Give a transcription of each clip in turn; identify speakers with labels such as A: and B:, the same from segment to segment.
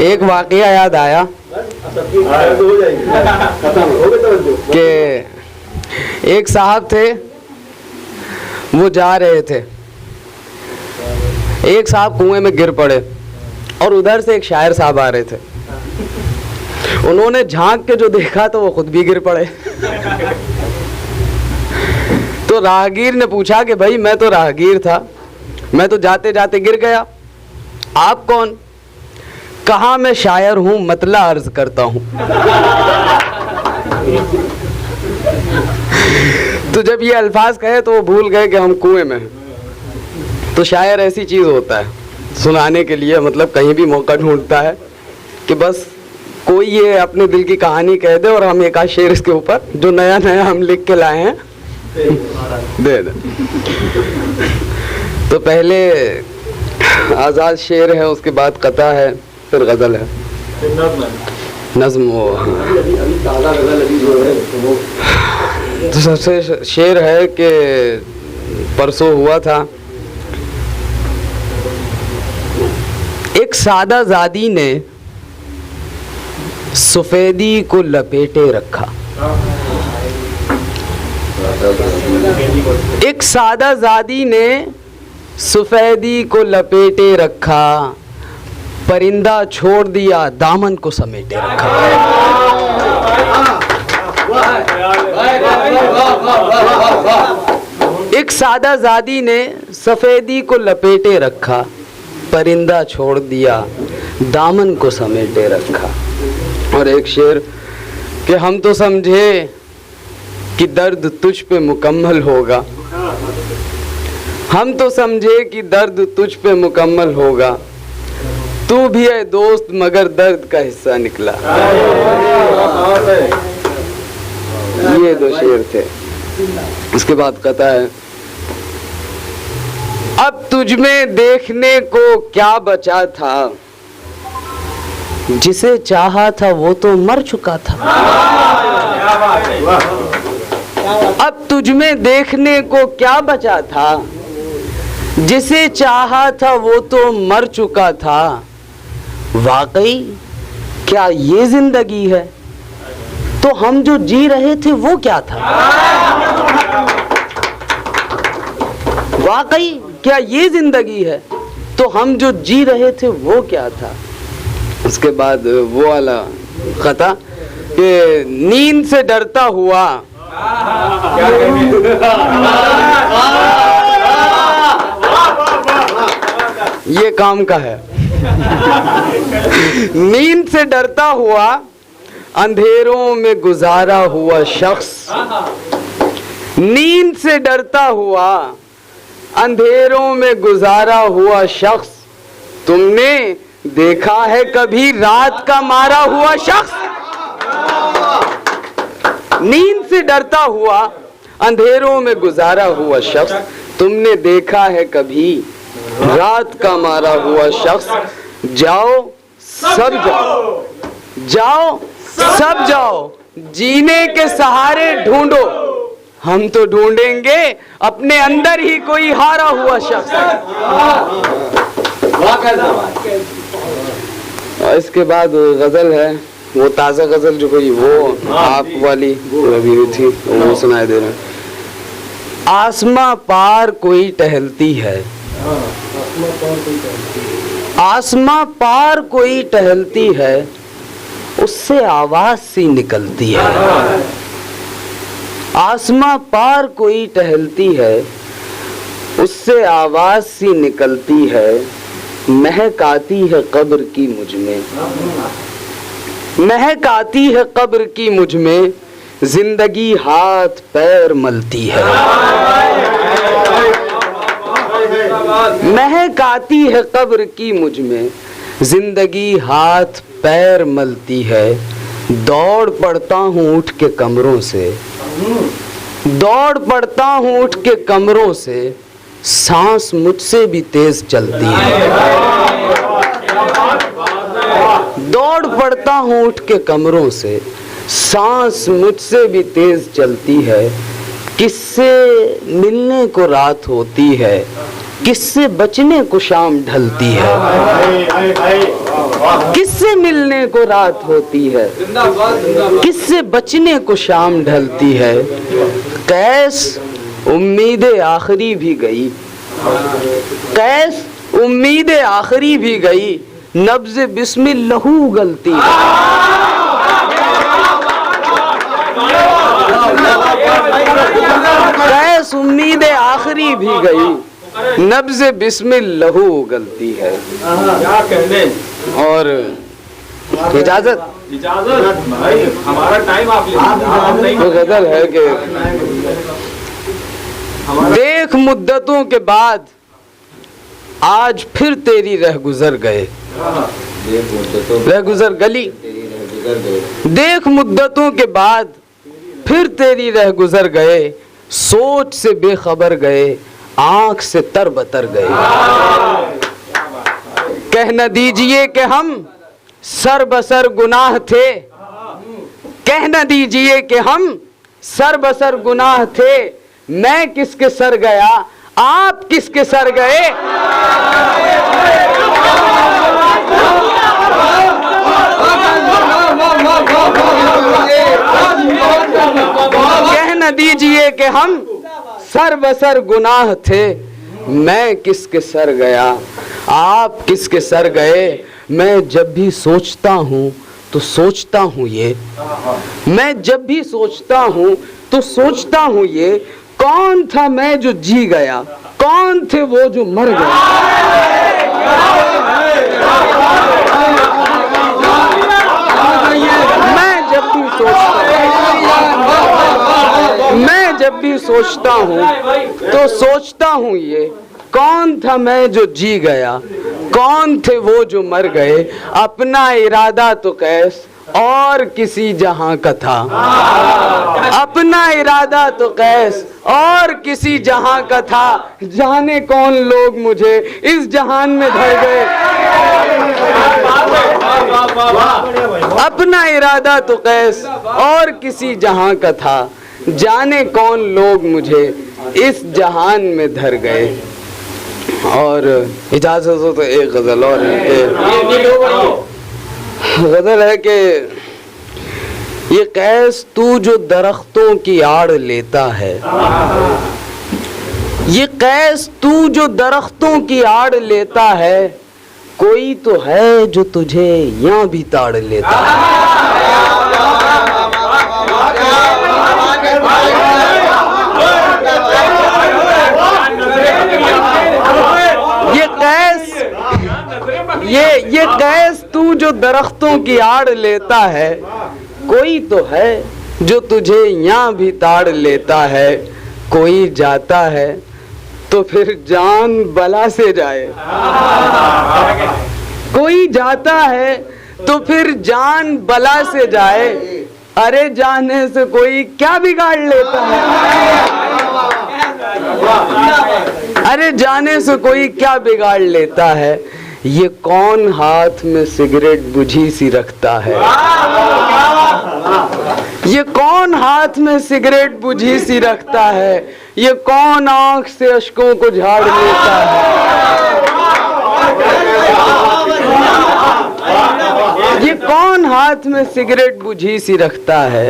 A: एक वाकया याद आया कि एक साहब थे, वो जा रहे थे, एक साहब कुएं में गिर पड़े और उधर से एक शायर साहब आ रहे थे। उन्होंने झांक के जो देखा तो वो खुद भी गिर पड़े। तो राहगीर ने पूछा कि भाई मैं तो राहगीर था, मैं तो जाते जाते गिर गया, आप कौन? कहा मैं शायर हूं, मतला अर्ज करता हूं। तो जब ये अल्फाज कहे तो वो भूल गए कि हम कुएं में हैं। तो शायर ऐसी चीज होता है, सुनाने के लिए मतलब कहीं भी मौका ढूंढता है कि बस कोई ये अपने दिल की कहानी कह दे और हम एक आध शेर इसके ऊपर जो नया नया हम लिख के लाए हैं दे दे। तो पहले आजाद शेर है, उसके बाद कता है, फिर गजल है, नज्म वो। तो सबसे शेर है कि परसों हुआ था, एक सादा ज़ादी ने सफेदी को लपेटे रखा। एक सादा ज़ादी ने सफेदी को लपेटे रखा, परिंदा छोड़ दिया दामन को समेटे रखा। एक सादा ज़ादी ने सफेदी को लपेटे रखा, परिंदा छोड़ दिया दामन को समेटे रखा। और एक शेर कि हम तो समझे कि दर्द तुझ पे मुकम्मल होगा, हम तो समझे कि दर्द तुझ पे मुकम्मल होगा, तू भी है दोस्त मगर दर्द का हिस्सा निकला। ये दो शेर थे। उसके बाद कहता है, अब तुझ में देखने को क्या बचा था, जिसे चाहा था वो तो मर चुका था। अब तुझ में देखने को क्या बचा था, जिसे चाहा था वो तो मर चुका था। वाकई क्या ये जिंदगी है, तो हम जो जी रहे थे वो क्या था। वाकई क्या ये जिंदगी है, तो हम जो जी रहे थे वो क्या था। उसके बाद वो वाला खता कि नींद से डरता हुआ, ये काम का है। नींद से डरता हुआ अंधेरों में गुजारा हुआ शख्स, नींद से डरता हुआ अंधेरों में गुजारा हुआ शख्स, तुमने देखा है कभी रात का मारा हुआ शख्स। नींद से डरता हुआ अंधेरों में गुजारा हुआ शख्स, तुमने देखा है कभी रात का मारा हुआ शख्स। जाओ सब जाओ, जाओ सब जाओ, जीने के सहारे ढूंढो, हम तो ढूंढेंगे अपने अंदर ही कोई हारा हुआ शख्स। और इसके बाद गजल है, वो ताज़ा गजल जो कोई वो आप वाली अभी थी वो सुनाई दे रहा है। आसमां पार कोई टहलती है, आसमां पार कोई टहलती है, उससे आवाज सी निकलती है। आसमां पार कोई टहलती है, उससे आवाज सी निकलती है। महक आती है कब्र की मुझ में, महक आती है कब्र की मुझ में, जिंदगी हाथ पैर मलती है। महक आती है कब्र की मुझ में, जिंदगी हाथ पैर मलती है। दौड़ पड़ता हूँ उठ के कमरों से, दौड़ पड़ता हूँ उठ के कमरों से, सांस मुझसे भी तेज चलती है। दौड़ पड़ता हूँ उठ के कमरों से, सांस मुझसे भी तेज चलती है। किससे मिलने को रात होती है, किससे बचने को शाम ढलती है। किससे मिलने को रात होती है, किससे बचने को शाम ढलती है। कैस उम्मीदें आखिरी भी गई, कैस उम्मीदें आखिरी भी गई, नब्ज़े बिस्मिल्लाह गलती है। कैस उम्मीदें आखिरी भी गई, नब्ज़े बिस्मिल्लाह गलती है।
B: क्या कहने।
A: और इजाजत
B: भाई, हमारा टाइम आप
A: वो गजल है कि देख मुद्दतों के बाद आज फिर तेरी रह गुजर गए, रह गुजर गली। देख मुद्दतों के बाद फिर तेरी रह गुजर गए, सोच से बेखबर गए, आंख से तरबतर गए। कह न दीजिए कि हम सर बसर गुनाह थे, कह न दीजिए कि हम सर बसर गुनाह थे। मैं किसके सर गया, आप किसके सर गए। कह न दीजिए कि हम सर बसर गुनाह थे, मैं किसके सर गया, आप किसके सर गए। मैं जब भी सोचता हूँ तो सोचता हूँ ये, मैं जब भी सोचता हूँ तो सोचता हूँ ये, कौन था मैं जो जी गया, कौन थे वो जो मर गया। मैं जब भी सोचता हूँ तो सोचता हूँ ये, कौन था मैं जो जी गया, कौन थे वो जो मर गए। अपना इरादा तो कैस और किसी जहां का था, अपना इरादा तो कैस और किसी जहां का था। जाने कौन लोग मुझे इस जहान में धर गए। अपना इरादा तो कैस और किसी जहां का था, जाने कौन लोग मुझे इस जहान में धर गए। और इजाजत हो तो एक गजल और है, गजल है कि ये कैस तू जो दरख्तों की आड़ लेता है, ये कैस तू जो दरख्तों की आड़ लेता है, कोई तो है जो तुझे यहाँ भी ताड़ लेता है। ये कैस तू जो दरख्तों की आड़ लेता है, कोई तो है जो तुझे यहाँ भी ताड़ लेता है। कोई जाता है तो फिर जान बला से जाए, कोई जाता है तो फिर जान बला से जाए। अरे जाने से कोई क्या बिगाड़ लेता है, अरे जाने से कोई क्या बिगाड़ लेता है। ये कौन हाथ में सिगरेट बुझी सी रखता है, ये कौन हाथ में सिगरेट बुझी सी रखता है। ये कौन आंख से अश्कों को झाड़ लेता है। ये कौन हाथ में सिगरेट बुझी सी रखता है,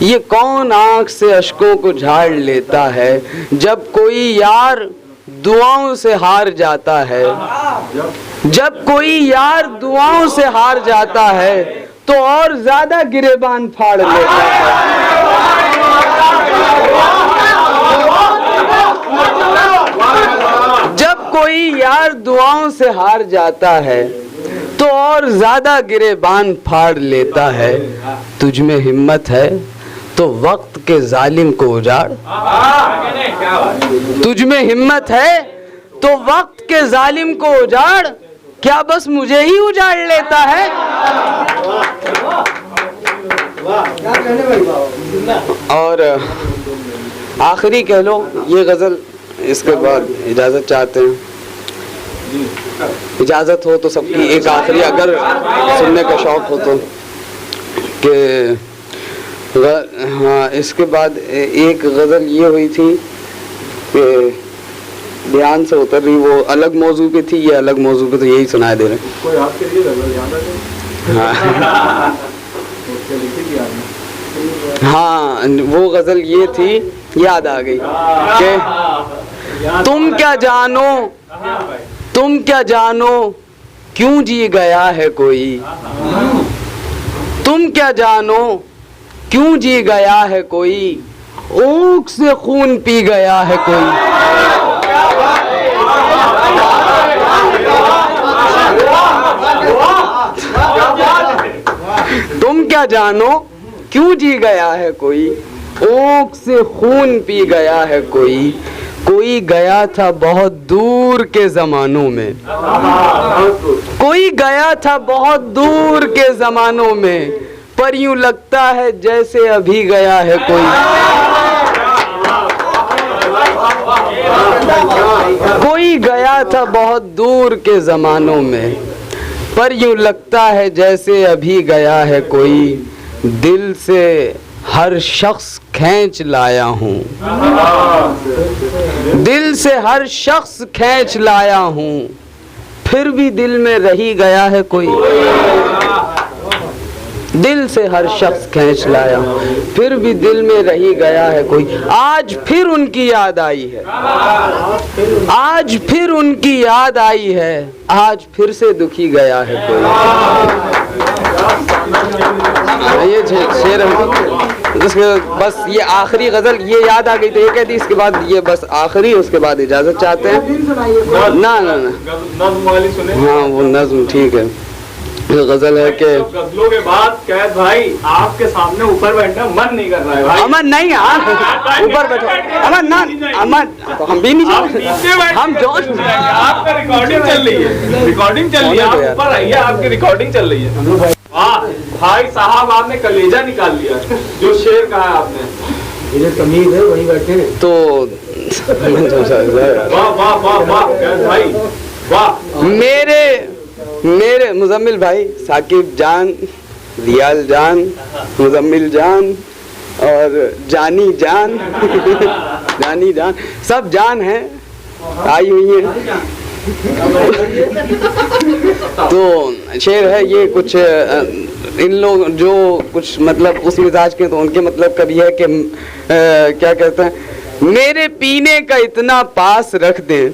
A: ये कौन आंख से अश्कों को झाड़ लेता है। जब कोई यार दुआओं से हार जाता है, जब कोई यार दुआओं से हार जाता है, तो और ज्यादा गिरेबान फाड़ लेता है। जब कोई यार दुआओं से हार जाता है, तो और ज्यादा गिरेबान फाड़ लेता है। तुझ में हिम्मत है तो वक्त के जालिम को उजाड़, तुझ में हिम्मत है तो वक्त के जालिम को उजाड़। क्या बस मुझे ही उजाड़ लेता है। और आखिरी कह लो ये गजल, इसके बाद इजाजत चाहते हैं। इजाजत हो तो सबकी एक आखिरी, अगर सुनने का शौक हो तो, कि हाँ इसके बाद एक गजल ये हुई थी कि ध्यान से उतर रही, वो अलग मौजू पे थी, ये अलग मौजू पे, तो यही सुनाई दे रहे
B: कोई आपके लिए गजल याद आ
A: हैं। हाँ
B: उससे लिखी थी आपने?
A: हाँ, वो गजल ये थी, याद आ गई कि तुम क्या जानो, तुम क्या जानो क्यों जी गया है कोई, तुम क्या जानो क्यों जी गया है कोई, ऊख से खून पी गया है कोई। तुम क्या जानो क्यों जी गया है कोई, ऊख से खून पी गया है कोई, कोई गया था बहुत दूर के जमानों में, कोई गया था बहुत दूर के जमानों में, पर यूं लगता है जैसे अभी गया है कोई। कोई गया था बहुत दूर के जमानों में, पर यूं लगता है जैसे अभी गया है कोई, दिल से हर शख्स खींच लाया हूँ, दिल से हर शख्स खींच लाया हूँ, फिर भी दिल में रही गया है कोई। दिल से हर शख्स खींच लाया हूँ, फिर भी दिल में रही गया है कोई। आज फिर उनकी याद आई है, आज फिर उनकी याद आई है, आज फिर से दुखी गया है कोई। ये शेर इसके बस ये आखिरी गजल ये याद आ गई तो ये कहती, इसके बाद ये बस आखिरी, उसके बाद इजाजत चाहते हैं। ना ना ना,
B: नज़्म वाली सुने?
A: हाँ वो नज्म ठीक है। ये गजल है कि
B: गजलों के बाद कैद भाई आपके सामने ऊपर बैठना मन नहीं कर रहा है भाई।
A: अमन नहीं, हाँ ऊपर बैठो अमन, ना अमन तो हम भी नहीं हम जो
B: आपका रिकॉर्डिंग चल रही है, रिकॉर्डिंग चल रही है, आप ऊपर आइए, आपकी रिकॉर्डिंग चल रही है। वाह भाई साहब, आपने कलेजा निकाल लिया, जो शेर कहा आपने।
C: ये तमीज है, वही बैठे
A: तो
B: वाह वाह वाह वाह कैद भाई वाह।
A: मेरे मुजम्मिल भाई, साकिब जान, रियाल जान, मुजम्मिल जान और जानी जान जानी जान, सब जान हैं, आई हुई हैं। तो शेर है ये, कुछ इन लोग जो कुछ मतलब उस मिजाज के, तो उनके मतलब कभी है कि क्या कहते हैं, मेरे पीने का इतना पास रख दें,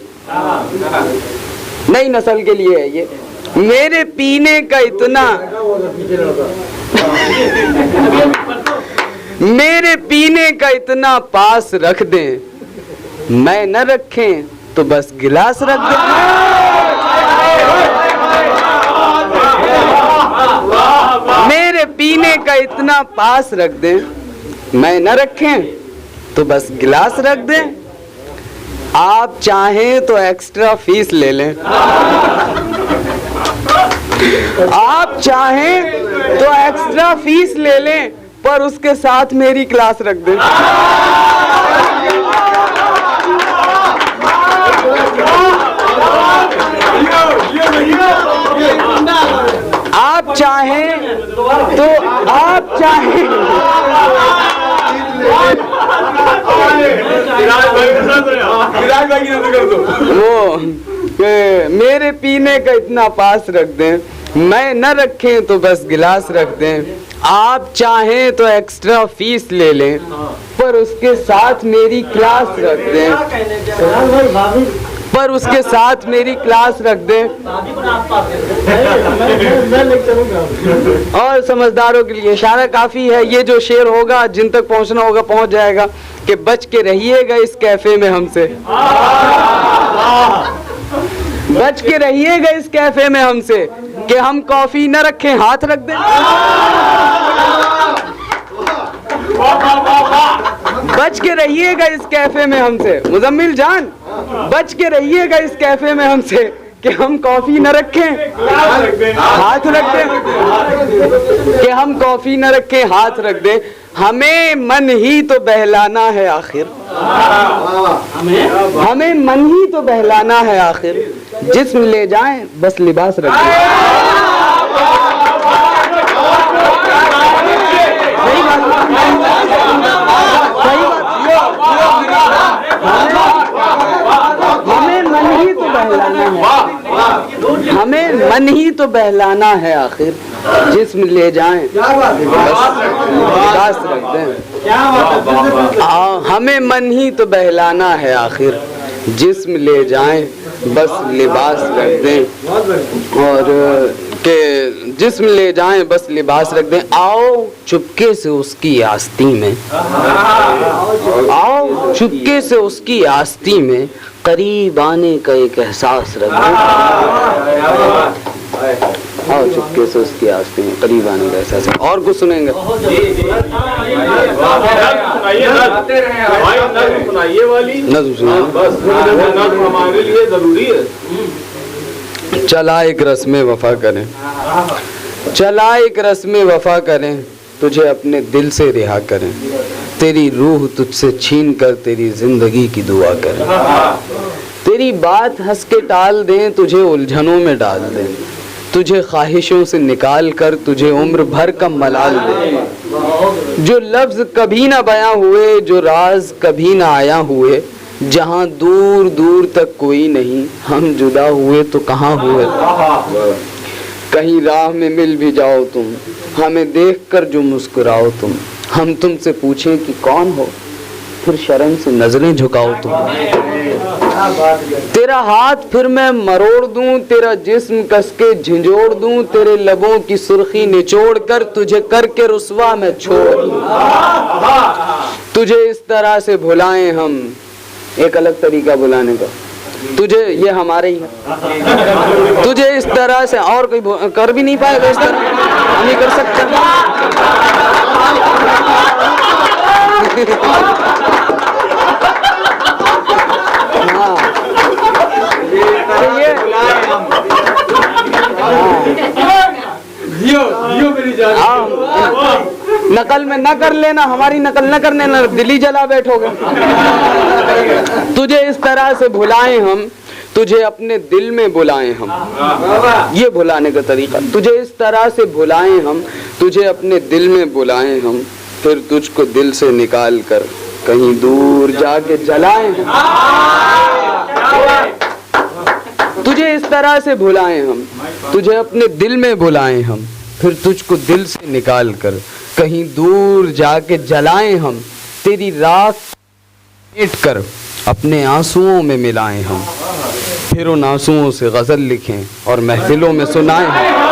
A: नई नस्ल के लिए है ये, मेरे पीने का इतना, मेरे पीने का इतना पास रख दें, मैं न रखें तो बस गिलास रख दें। मेरे पीने का इतना पास रख दें, मैं न रखें तो बस गिलास रख दें, आप चाहें तो एक्स्ट्रा फीस ले लें, आप चाहें तो एक्स्ट्रा फीस ले लें, पर उसके साथ मेरी क्लास रख दें। आप चाहें तो आप चाहें वो मेरे पीने का इतना पास रख दें, मैं न रखें तो बस गिलास रख दें, आप चाहें तो एक्स्ट्रा फीस ले लें, पर उसके साथ मेरी क्लास रख दें, पर उसके साथ मेरी क्लास रख दें। और समझदारों के लिए इशारा काफी है, ये जो शेर होगा जिन तक पहुंचना होगा पहुंच जाएगा, कि बच के रहिएगा इस कैफे में हमसे, बच के रहिएगा इस कैफे में हमसे, कि हम कॉफी न रखें हाथ रख दें। बच के रहिएगा इस कैफे में हमसे, मुजम्मिल जान बच के रहिएगा इस कैफे में हमसे, कि हम कॉफी न रखें हाथ रख दें, कि हम कॉफी न रखें हाथ रख दें, हमें मन ही तो बहलाना है आखिर, हमें मन ही तो बहलाना है आखिर, जिस्म ले जाएं बस लिबास रख दें। सही बात, सही बात, ही तो बहलाना है, हमें मन ही तो बहलाना है आखिर, जिस्म ले जाएं बस लिबास रख दें। हमें मन ही तो बहलाना है आखिर, जिस्म ले जाएं बस लिबास रख दें, और के जिस्म ले जाएं बस लिबास रख दें। आओ चुपके से उसकी आस्ती में, आओ चुपके से उसकी आस्ती में, करीब आने का एक एहसास रख दें। आओ चुपके से उसकी आस्ती में, करीब आने का एहसास। और कुछ सुनेंगे? नज़्म सुनाइए,
B: नज़्म हमारे लिए जरूरी है।
A: चला एक रस्म वफा करें, चला एक रस्म वफा करें, तुझे अपने दिल से रिहा करें, तेरी रूह तुझसे छीन कर तेरी जिंदगी की दुआ करें, तेरी बात हंस के टाल दें, तुझे उलझनों में डाल दें, तुझे ख्वाहिशों से निकाल कर तुझे उम्र भर का मलाल दें, जो लफ्ज कभी ना बयां हुए, जो राज कभी ना आया हुए, जहाँ दूर दूर तक कोई नहीं, हम जुदा हुए तो कहाँ हुए। कहीं राह में मिल भी जाओ तुम, हमें देखकर जो मुस्कुराओ तुम, हम तुमसे पूछें कि कौन हो, फिर शर्म से नजरें झुकाओ तुम। तेरा हाथ फिर मैं मरोड़ दूं, तेरा जिस्म कसके झिंझोड़ दूं, तेरे लबों की सुर्खी निचोड़ कर तुझे करके रुस्वा में छोड़ दूं। तुझे इस तरह से भुलाएं हम, एक अलग तरीका बुलाने का, तुझे ये हमारे ही है, तुझे इस तरह से और कोई कर भी नहीं पाएगा इस तरह, हम नहीं कर सकते। हाँ नकल में न कर लेना, हमारी नकल न करने न, दिल्ली जला बैठोगे। तुझे इस तरह से भुलाएं हम, तुझे अपने दिल में बुलाएं हम, ये भुलाने का तरीका। तुझे इस तरह से भुलाएं हम, तुझे अपने दिल में बुलाएं हम, फिर तुझको दिल से निकाल कर कहीं दूर जाके जलाएं हम। तुझे इस तरह से भुलाएं हम, तुझे अपने दिल में बुलाएं हम, फिर तुझको दिल से निकाल कर कहीं दूर जाके जलाएं हम, तेरी राख मेट कर अपने आंसुओं में मिलाएं हम, फिर उन आंसुओं से गजल लिखें और महफिलों में सुनाएं हम।